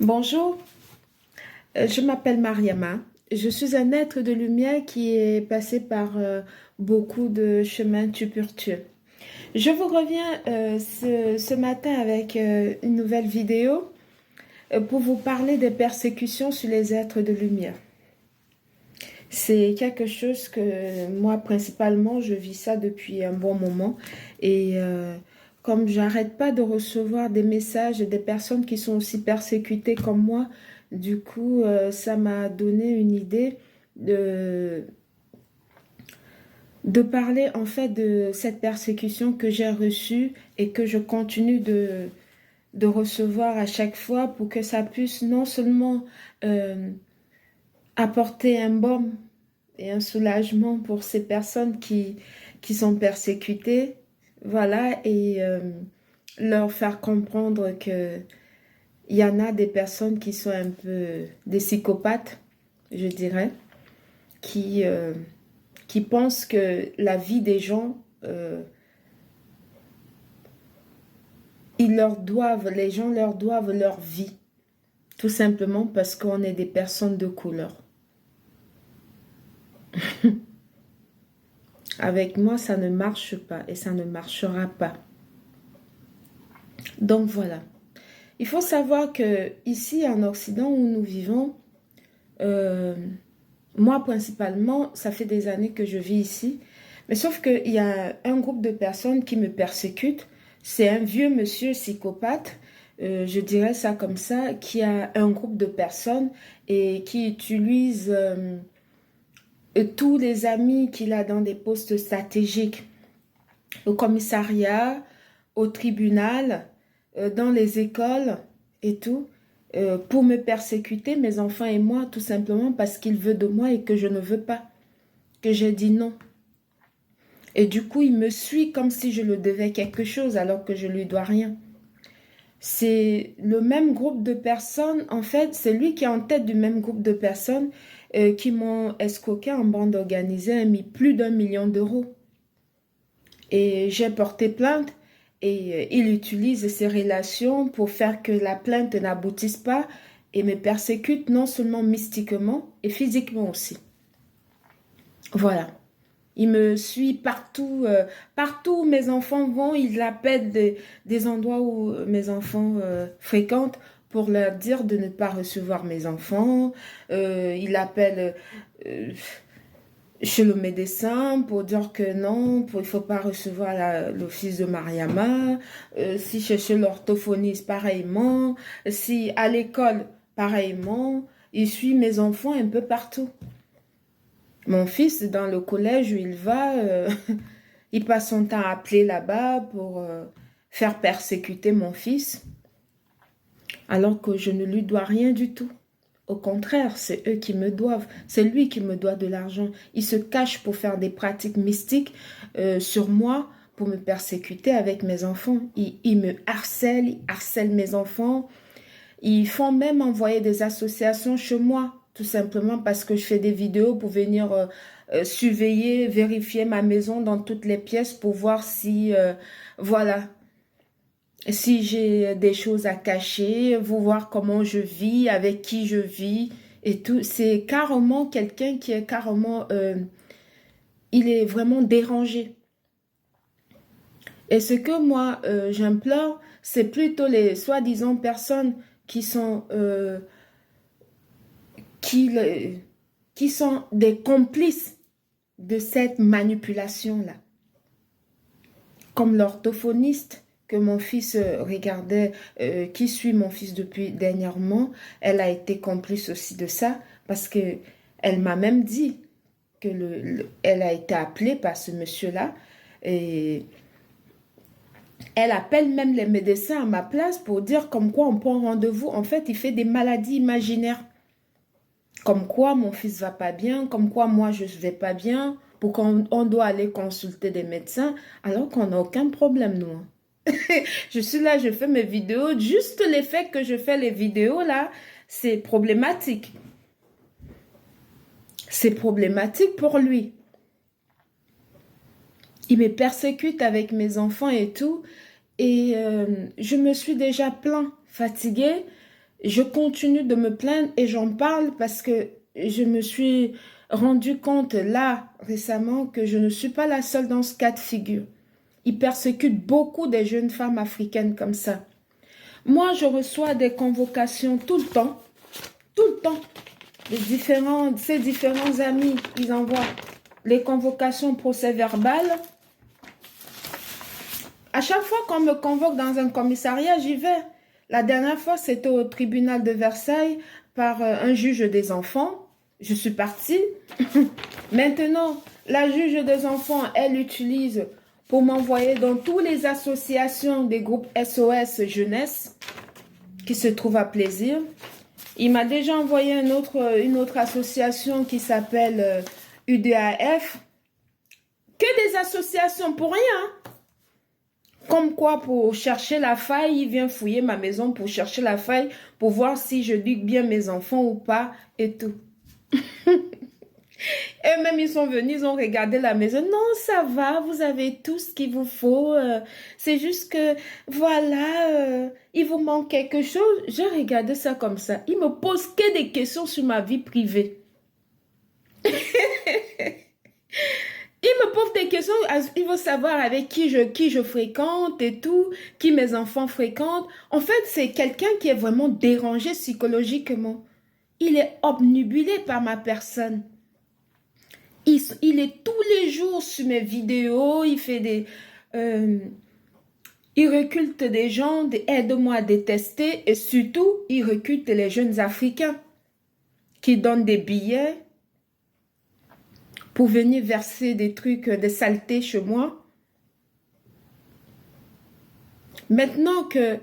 Bonjour, je m'appelle Mariama. Je suis un être de lumière qui est passé par beaucoup de chemins tumultueux. Je vous reviens ce matin avec une nouvelle vidéo pour vous parler des persécutions sur les êtres de lumière. C'est quelque chose que moi, principalement, je vis ça depuis un bon moment. Et comme j'arrête pas de recevoir des messages des personnes qui sont aussi persécutées comme moi, du coup, ça m'a donné une idée de, de parler en fait de cette persécution que j'ai reçue et que je continue de recevoir à chaque fois pour que ça puisse non seulement euh, apporter un baume et un soulagement pour ces personnes qui sont persécutées, voilà, et leur faire comprendre que il y en a des personnes qui sont un peu des psychopathes, je dirais, qui, euh, qui pensent que la vie des gens, les gens leur doivent leur vie, tout simplement parce qu'on est des personnes de couleur. Avec moi, ça ne marche pas et ça ne marchera pas. Donc voilà. Il faut savoir que ici en Occident où nous vivons, euh, moi principalement, ça fait des années que je vis ici, mais sauf qu'il y a un groupe de personnes qui me persécutent. C'est un vieux monsieur psychopathe, je dirais ça comme ça, qui a un groupe de personnes et qui utilise tous les amis qu'il a dans des postes stratégiques, au commissariat, au tribunal, dans les écoles et tout, pour me persécuter, mes enfants et moi, tout simplement parce qu'il veut de moi et que je ne veux pas, que j'ai dit non. Et du coup, il me suit comme si je lui devais quelque chose alors que je lui dois rien. C'est le même groupe de personnes, en fait, c'est lui qui est en tête du même groupe de personnes qui m'ont escroqué en bande organisée et mis plus d'1 million d'euros. Et j'ai porté plainte et il utilise ces relations pour faire que la plainte n'aboutisse pas et me persécute non seulement mystiquement et physiquement aussi. Voilà. Il me suit partout, partout où mes enfants vont, il appelle des endroits où mes enfants fréquentent pour leur dire de ne pas recevoir mes enfants. Il appelle euh, chez le médecin pour dire que non, il ne faut pas recevoir l'office de Mariama. Si chez l'orthophoniste, pareillement. Si à l'école, pareillement. Il suit mes enfants un peu partout. Mon fils, dans le collège où il va, il passe son temps à appeler là-bas pour faire persécuter mon fils, alors que je ne lui dois rien du tout. Au contraire, c'est eux qui me doivent. C'est lui qui me doit de l'argent. Il se cache pour faire des pratiques mystiques sur moi, pour me persécuter avec mes enfants. Il me harcèle, il harcèle mes enfants. Ils font même envoyer des associations chez moi, tout simplement parce que je fais des vidéos pour venir surveiller, vérifier ma maison dans toutes les pièces pour voir si, voilà, si j'ai des choses à cacher, vous voir comment je vis, avec qui je vis et tout. C'est carrément quelqu'un qui est carrément, il est vraiment dérangé. Et ce que moi, j'implore, c'est plutôt les soi-disant personnes qui sont qui, qui sont des complices de cette manipulation-là. Comme l'orthophoniste que mon fils regardait, qui suit mon fils depuis dernièrement, elle a été complice aussi de ça parce que elle m'a même dit que elle a été appelée par ce monsieur-là et elle appelle même les médecins à ma place pour dire comme quoi on prend rendez-vous. En fait, il fait des maladies imaginaires. Comme quoi mon fils va pas bien, comme quoi moi je vais pas bien, pour qu'on doit aller consulter des médecins, alors qu'on n'a aucun problème, nous. Je suis là, je fais mes vidéos, juste l'effet que je fais les vidéos là, c'est problématique. C'est problématique pour lui. Il me persécute avec mes enfants et tout, et je me suis déjà plaint, fatiguée. je continue de me plaindre et j'en parle parce que je me suis rendu compte là, récemment, que je ne suis pas la seule dans ce cas de figure. Ils persécutent beaucoup des jeunes femmes africaines comme ça. Moi, je reçois des convocations tout le temps. Ces différents amis, ils envoient les convocations procès-verbales. À chaque fois qu'on me convoque dans un commissariat, j'y vais. La dernière fois, c'était au tribunal de Versailles par un juge des enfants. Je suis partie. Maintenant, la juge des enfants, elle utilise pour m'envoyer dans toutes les associations des groupes SOS Jeunesse qui se trouvent à Plaisir. Il m'a déjà envoyé une autre association qui s'appelle UDAF. Que des associations pour rien. Comme quoi, pour chercher la faille, il vient fouiller ma maison pour chercher la faille, pour voir si je duque bien mes enfants ou pas, et tout. Eux-mêmes, ils sont venus, ils ont regardé la maison. Non, ça va, vous avez tout ce qu'il vous faut. C'est juste que, voilà, il vous manque quelque chose. J'ai regardé ça comme ça. Ils me posent que des questions sur ma vie privée. Il me pose des questions, il veut savoir avec qui je fréquente et tout, qui mes enfants fréquentent. En fait, c'est quelqu'un qui est vraiment dérangé psychologiquement. Il est obnubilé par ma personne. Il est tous les jours sur mes vidéos, il fait il recrulte des gens, aide-moi à détester et surtout, il recrute les jeunes Africains qui donnent des billets pour venir verser des trucs, des saletés chez moi. Maintenant que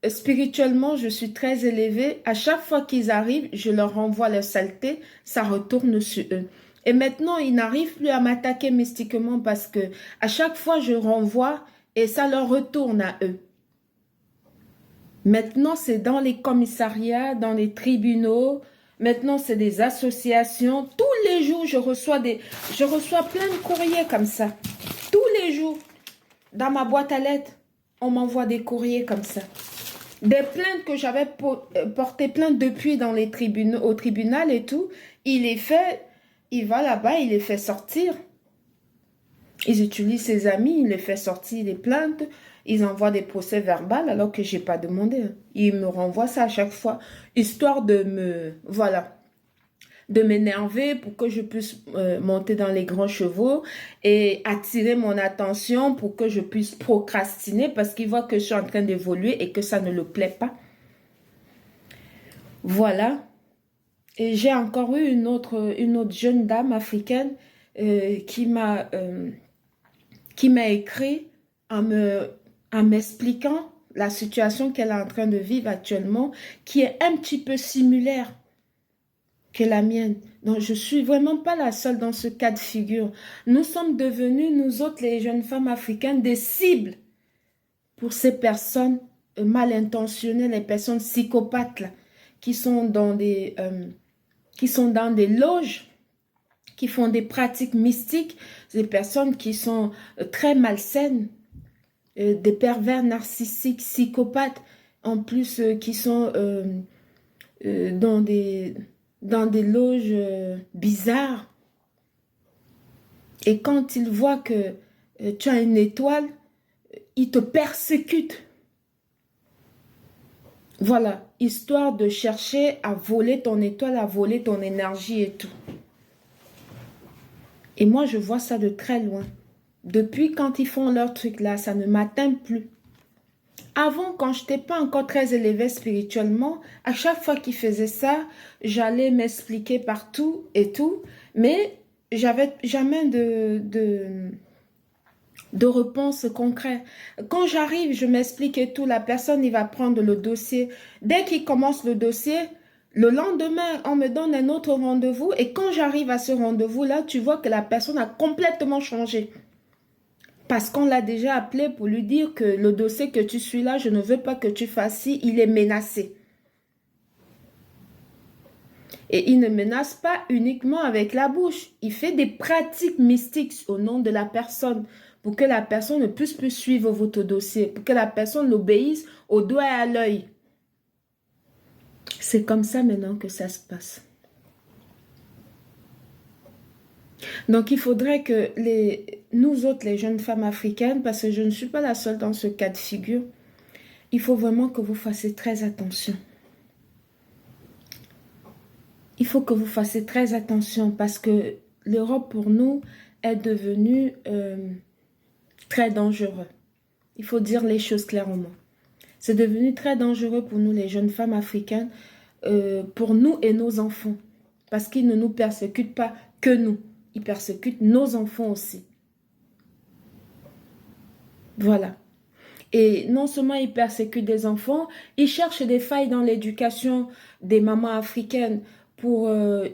spirituellement, je suis très élevée, à chaque fois qu'ils arrivent, je leur renvoie leur saleté, ça retourne sur eux. Et maintenant, ils n'arrivent plus à m'attaquer mystiquement parce que à chaque fois, je renvoie et ça leur retourne à eux. Maintenant, c'est dans les commissariats, dans les tribunaux. Maintenant, c'est des associations. Tous les jours, je reçois plein de courriers comme ça. Tous les jours, dans ma boîte à lettres, on m'envoie des courriers comme ça. Des plaintes que j'avais porté plainte depuis dans les tribunaux, au tribunal et tout. Il va là-bas, il les fait sortir. Ils utilisent ses amis, il les fait sortir des plaintes. Ils envoient des procès verbaux alors que je n'ai pas demandé. Ils me renvoient ça à chaque fois, histoire de de m'énerver pour que je puisse monter dans les grands chevaux et attirer mon attention pour que je puisse procrastiner parce qu'ils voient que je suis en train d'évoluer et que ça ne leur plaît pas. Voilà. Et j'ai encore eu une autre jeune dame africaine qui m'a écrit en m'expliquant la situation qu'elle est en train de vivre actuellement, qui est un petit peu similaire que la mienne. Donc, je ne suis vraiment pas la seule dans ce cas de figure. Nous sommes devenus, nous autres, les jeunes femmes africaines, des cibles pour ces personnes mal intentionnées, les personnes psychopathes là, qui sont dans des loges, qui font des pratiques mystiques, des personnes qui sont très malsaines, des pervers narcissiques, psychopathes, en plus qui sont dans des loges bizarres. Et quand ils voient que tu as une étoile, ils te persécutent. Voilà, histoire de chercher à voler ton étoile, à voler ton énergie et tout. Et moi, je vois ça de très loin. Depuis quand ils font leur truc là, ça ne m'atteint plus. Avant, quand je n'étais pas encore très élevée spirituellement, à chaque fois qu'ils faisaient ça, j'allais m'expliquer partout et tout, mais j'avais jamais de réponse concrète. Quand j'arrive, je m'explique et tout, la personne, il va prendre le dossier. Dès qu'il commence le dossier, le lendemain, on me donne un autre rendez-vous et quand j'arrive à ce rendez-vous-là, tu vois que la personne a complètement changé. Parce qu'on l'a déjà appelé pour lui dire que le dossier que tu suis là, je ne veux pas que tu fasses ci, il est menacé. Et il ne menace pas uniquement avec la bouche. Il fait des pratiques mystiques au nom de la personne pour que la personne ne puisse plus suivre votre dossier, pour que la personne l'obéisse au doigt et à l'œil. C'est comme ça maintenant que ça se passe. Donc, il faudrait que nous autres, les jeunes femmes africaines, parce que je ne suis pas la seule dans ce cas de figure, il faut vraiment que vous fassiez très attention. Il faut que vous fassiez très attention parce que l'Europe, pour nous, est devenue très dangereux. Il faut dire les choses clairement. C'est devenu très dangereux pour nous, les jeunes femmes africaines, pour nous et nos enfants. Parce qu'ils ne nous persécutent pas que nous. Ils persécutent nos enfants aussi. Voilà. Et non seulement ils persécutent des enfants, ils cherchent des failles dans l'éducation des mamans africaines pour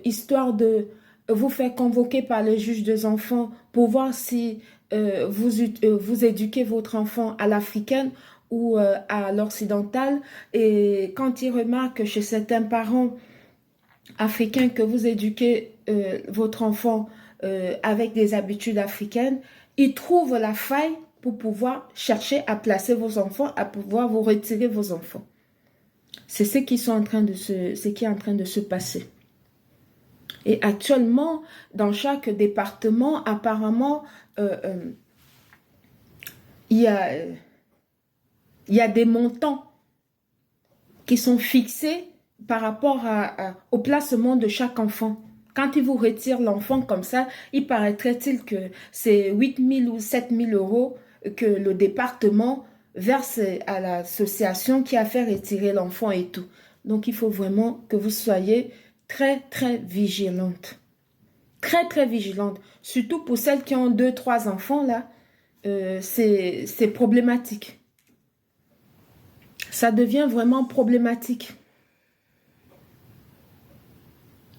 histoire de vous faire convoquer par le juge des enfants pour voir si vous éduquez votre enfant à l'africaine ou à l'occidentale. Et quand ils remarquent chez certains parents africains que vous éduquez votre enfant avec des habitudes africaines, ils trouvent la faille pour pouvoir chercher à placer vos enfants, à pouvoir vous retirer vos enfants. C'est ce qui est en train de se passer. Et actuellement, dans chaque département, apparemment, il y a des montants qui sont fixés par rapport au placement de chaque enfant. Quand ils vous retirent l'enfant comme ça, il paraîtrait-il que c'est 8 000 ou 7 000 euros que le département verse à l'association qui a fait retirer l'enfant et tout. Donc, il faut vraiment que vous soyez très, très vigilante. Très, très vigilante. Surtout pour celles qui ont 2, 3 enfants, là, c'est problématique. Ça devient vraiment problématique.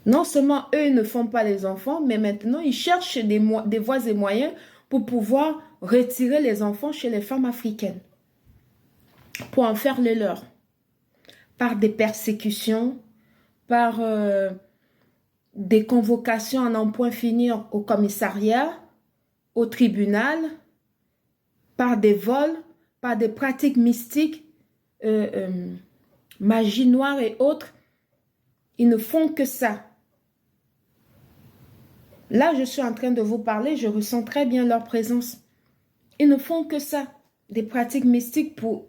Non seulement eux ne font pas les enfants, mais maintenant ils cherchent des voies et moyens pour pouvoir retirer les enfants chez les femmes africaines. Pour en faire les leurs. Par des persécutions, par des convocations à n'en point finir au commissariat, au tribunal, par des vols, par des pratiques mystiques, magie noire et autres. Ils ne font que ça. Là, je suis en train de vous parler, je ressens très bien leur présence. Ils ne font que ça, des pratiques mystiques pour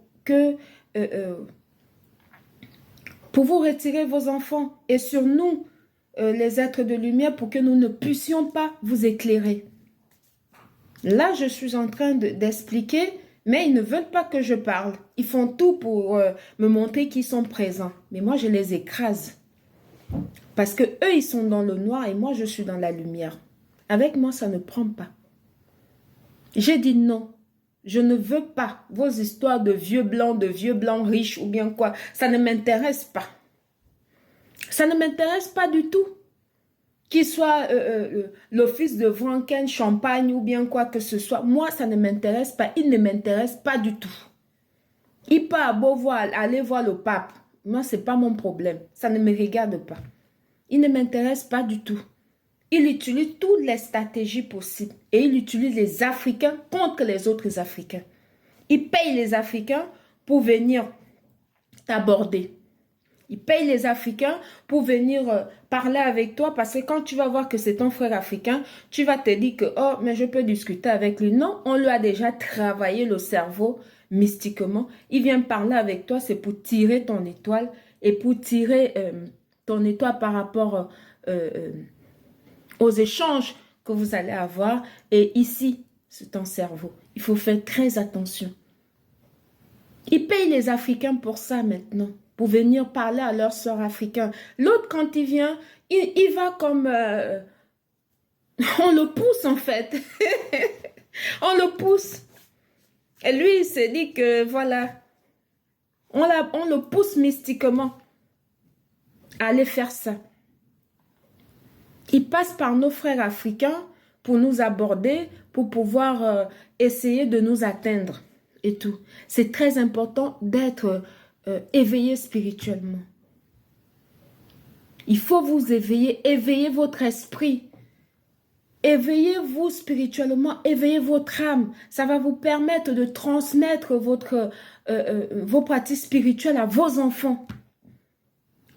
vous retirer vos enfants. Et sur nous, les êtres de lumière, pour que nous ne puissions pas vous éclairer. Là, je suis en train d'expliquer, mais ils ne veulent pas que je parle. Ils font tout pour me montrer qu'ils sont présents. Mais moi, je les écrase. Parce que eux, ils sont dans le noir et moi, je suis dans la lumière. Avec moi, ça ne prend pas. J'ai dit non. Je ne veux pas vos histoires de vieux blancs riches ou bien quoi. Ça ne m'intéresse pas. Ça ne m'intéresse pas du tout. Qu'il soit l'office de Franken, Champagne ou bien quoi que ce soit. Moi, ça ne m'intéresse pas. Il ne m'intéresse pas du tout. Il peut aller voir le pape. Moi, ce n'est pas mon problème. Ça ne me regarde pas. Il ne m'intéresse pas du tout. Il utilise toutes les stratégies possibles. Et il utilise les Africains contre les autres Africains. Il paye les Africains pour venir t'aborder. Il paye les Africains pour venir parler avec toi parce que quand tu vas voir que c'est ton frère africain, tu vas te dire que, oh, mais je peux discuter avec lui. Non, on lui a déjà travaillé le cerveau mystiquement. Il vient parler avec toi, c'est pour tirer ton étoile et pour tirer ton étoile par rapport aux échanges que vous allez avoir. Et ici, c'est ton cerveau. Il faut faire très attention. Ils payent les Africains pour ça maintenant, pour venir parler à leurs sœurs africaines. L'autre, quand il vient, il va comme... on le pousse en fait. On le pousse. Et lui, il se dit que voilà, on le pousse mystiquement à aller faire ça. Il passe par nos frères africains pour nous aborder, pour pouvoir essayer de nous atteindre et tout. C'est très important d'être éveillé spirituellement. Il faut vous éveiller, éveiller votre esprit. Éveillez-vous spirituellement, éveillez votre âme. Ça va vous permettre de transmettre vos pratiques spirituelles à vos enfants.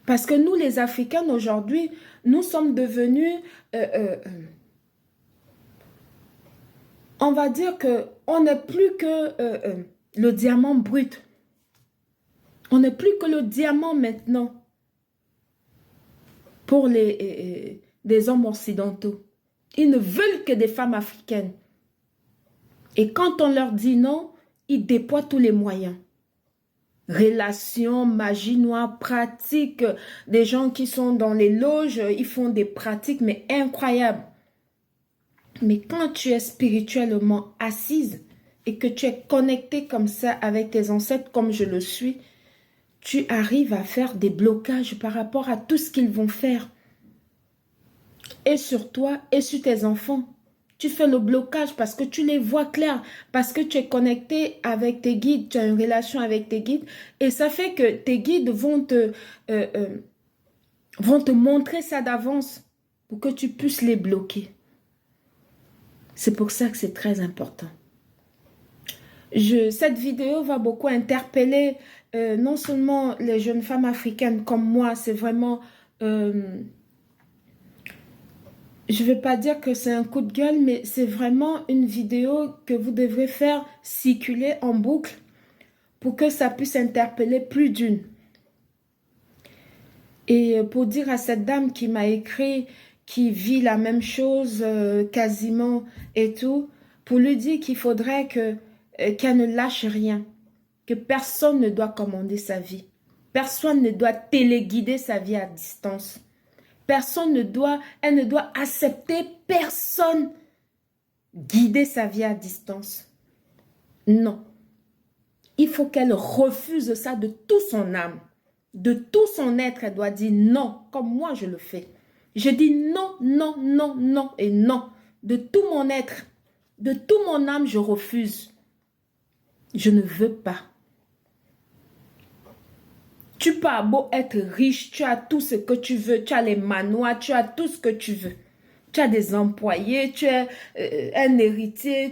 Parce que nous, les Africains, aujourd'hui, nous sommes devenus, on va dire qu'on n'est plus que le diamant brut. On n'est plus que le diamant maintenant pour des hommes occidentaux. Ils ne veulent que des femmes africaines. Et quand on leur dit non, ils déploient tous les moyens. Relations, magie noire, pratiques, des gens qui sont dans les loges, ils font des pratiques, mais incroyables. Mais quand tu es spirituellement assise et que tu es connecté comme ça avec tes ancêtres, comme je le suis, tu arrives à faire des blocages par rapport à tout ce qu'ils vont faire. Et sur toi et sur tes enfants. Tu fais le blocage parce que tu les vois clairs, parce que tu es connecté avec tes guides, tu as une relation avec tes guides. Et ça fait que tes guides vont te montrer ça d'avance pour que tu puisses les bloquer. C'est pour ça que c'est très important. Cette vidéo va beaucoup interpeller non seulement les jeunes femmes africaines comme moi, c'est vraiment... je ne vais pas dire que c'est un coup de gueule, mais c'est vraiment une vidéo que vous devrez faire circuler en boucle pour que ça puisse interpeller plus d'une. Et pour dire à cette dame qui m'a écrit, qui vit la même chose quasiment et tout, pour lui dire qu'il faudrait qu'elle ne lâche rien, que personne ne doit commander sa vie. Personne ne doit téléguider sa vie à distance. Elle ne doit accepter personne guider sa vie à distance. Non. Il faut qu'elle refuse ça de toute son âme. De tout son être, elle doit dire non, comme moi je le fais. Je dis non, non, non, non et non. De tout mon être, de tout mon âme, je refuse. Je ne veux pas. Tu peux beau être riche, tu as tout ce que tu veux, tu as les manoirs, tu as tout ce que tu veux. Tu as des employés, tu es un héritier.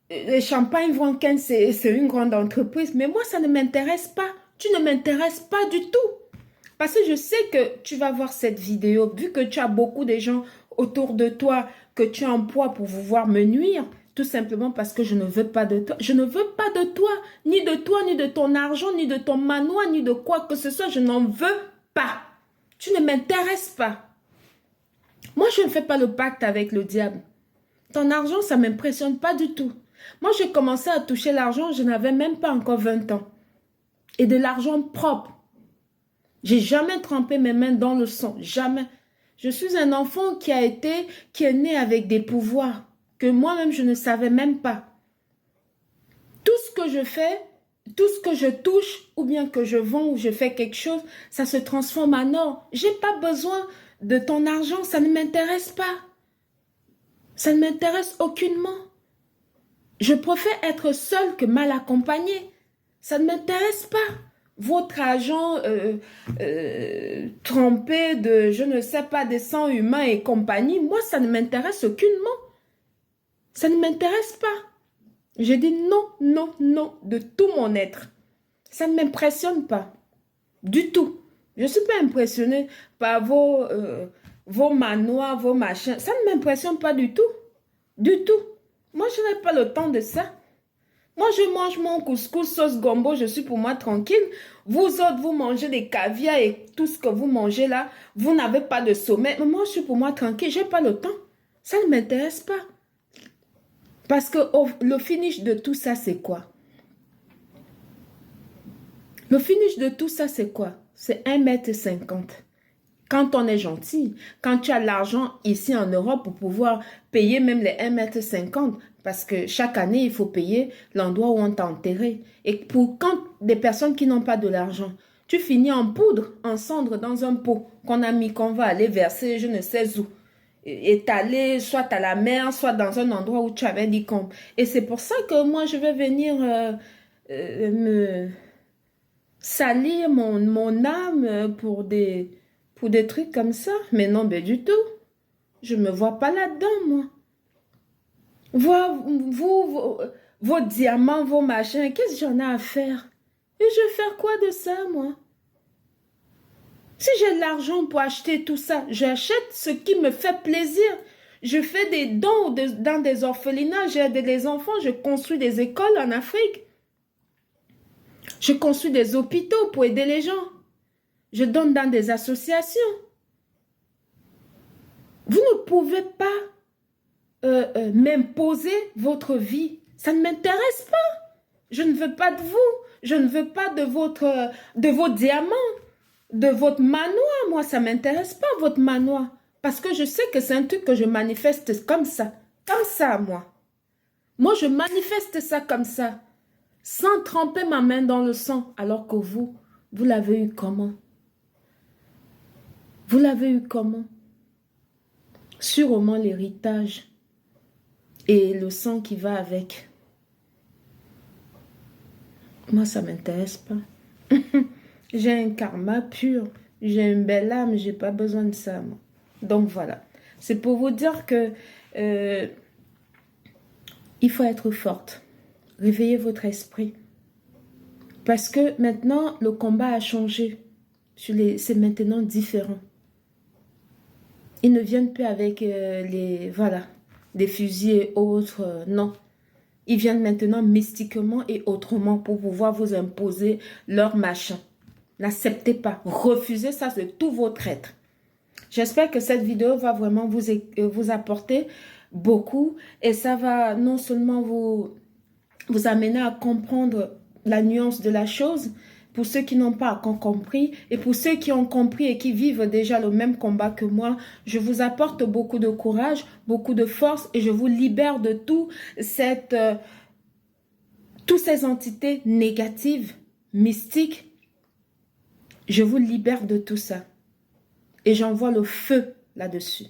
Les Champagne Vanken, c'est une grande entreprise, mais moi, ça ne m'intéresse pas. Tu ne m'intéresses pas du tout. Parce que je sais que tu vas voir cette vidéo, vu que tu as beaucoup de gens autour de toi que tu emploies pour pouvoir me nuire, tout simplement parce que je ne veux pas de toi. Je ne veux pas de toi, ni de ton argent, ni de ton manoir, ni de quoi que ce soit. Je n'en veux pas. Tu ne m'intéresses pas. Moi, je ne fais pas le pacte avec le diable. Ton argent, ça ne m'impressionne pas du tout. Moi, j'ai commencé à toucher l'argent, je n'avais même pas encore 20 ans. Et de l'argent propre. J'ai jamais trempé mes mains dans le sang. Jamais. Je suis un enfant qui est né avec des pouvoirs que moi-même, je ne savais même pas. Tout ce que je fais, tout ce que je touche, ou bien que je vends ou je fais quelque chose, ça se transforme en or. Je n'ai pas besoin de ton argent, ça ne m'intéresse pas. Ça ne m'intéresse aucunement. Je préfère être seule que mal accompagnée. Ça ne m'intéresse pas. Votre argent trempé de, je ne sais pas, des sangs humains et compagnie, moi, ça ne m'intéresse aucunement. Ça ne m'intéresse pas. Je dis non, non, non, de tout mon être. Ça ne m'impressionne pas. Du tout. Je ne suis pas impressionnée par vos manoirs, vos machins. Ça ne m'impressionne pas du tout. Du tout. Moi, je n'ai pas le temps de ça. Moi, je mange mon couscous, sauce gombo, je suis pour moi tranquille. Vous autres, vous mangez des caviars et tout ce que vous mangez là, vous n'avez pas de sommeil. Mais moi, je suis pour moi tranquille, je n'ai pas le temps. Ça ne m'intéresse pas. Parce que le finish de tout ça, c'est quoi? Le finish de tout ça, c'est quoi? C'est 1,50 m. Quand on est gentil, quand tu as l'argent ici en Europe pour pouvoir payer même les 1,50 m, parce que chaque année, il faut payer l'endroit où on t'a enterré. Et pour quand des personnes qui n'ont pas de l'argent, tu finis en poudre, en cendre dans un pot qu'on a mis, qu'on va aller verser, je ne sais où. Étalé, soit à la mer, soit dans un endroit où tu avais dit qu'on... Et c'est pour ça que moi, je vais venir me salir mon âme pour des trucs comme ça. Mais non, mais du tout. Je ne me vois pas là-dedans, moi. Vos diamants, vos machins, qu'est-ce que j'en ai à faire? Et je vais faire quoi de ça, moi? Si j'ai de l'argent pour acheter tout ça, j'achète ce qui me fait plaisir. Je fais des dons dans des orphelinats, j'aide les enfants, je construis des écoles en Afrique. Je construis des hôpitaux pour aider les gens. Je donne dans des associations. Vous ne pouvez pas m'imposer votre vie. Ça ne m'intéresse pas. Je ne veux pas de vous. Je ne veux pas de vos diamants, de votre manoir. Moi, ça ne m'intéresse pas, votre manoir. Parce que je sais que c'est un truc que je manifeste comme ça. Comme ça, moi. Moi, je manifeste ça comme ça. Sans tremper ma main dans le sang. Alors que vous l'avez eu comment? Vous l'avez eu comment? Sûrement l'héritage et le sang qui va avec. Moi, ça ne m'intéresse pas. J'ai un karma pur. J'ai une belle âme. Je n'ai pas besoin de ça, moi. Donc, voilà. C'est pour vous dire que il faut être forte. Réveillez votre esprit. Parce que maintenant, le combat a changé. C'est maintenant différent. Ils ne viennent plus avec des fusils et autres. Non. Ils viennent maintenant mystiquement et autrement pour pouvoir vous imposer leur machin. N'acceptez pas. Refusez ça de tout votre être. J'espère que cette vidéo va vraiment vous apporter beaucoup. Et ça va non seulement vous amener à comprendre la nuance de la chose, pour ceux qui n'ont pas encore compris, et pour ceux qui ont compris et qui vivent déjà le même combat que moi, je vous apporte beaucoup de courage, beaucoup de force, et je vous libère de toutes ces entités négatives, mystiques. Je vous libère de tout ça. Et j'envoie le feu là-dessus.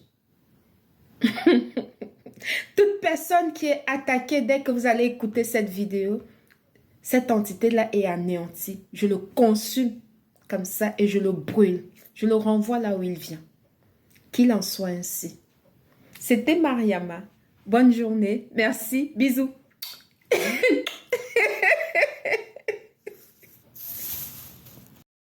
Toute personne qui est attaquée dès que vous allez écouter cette vidéo, cette entité-là est anéantie. Je le consume comme ça et je le brûle. Je le renvoie là où il vient. Qu'il en soit ainsi. C'était Mariama. Bonne journée. Merci. Bisous.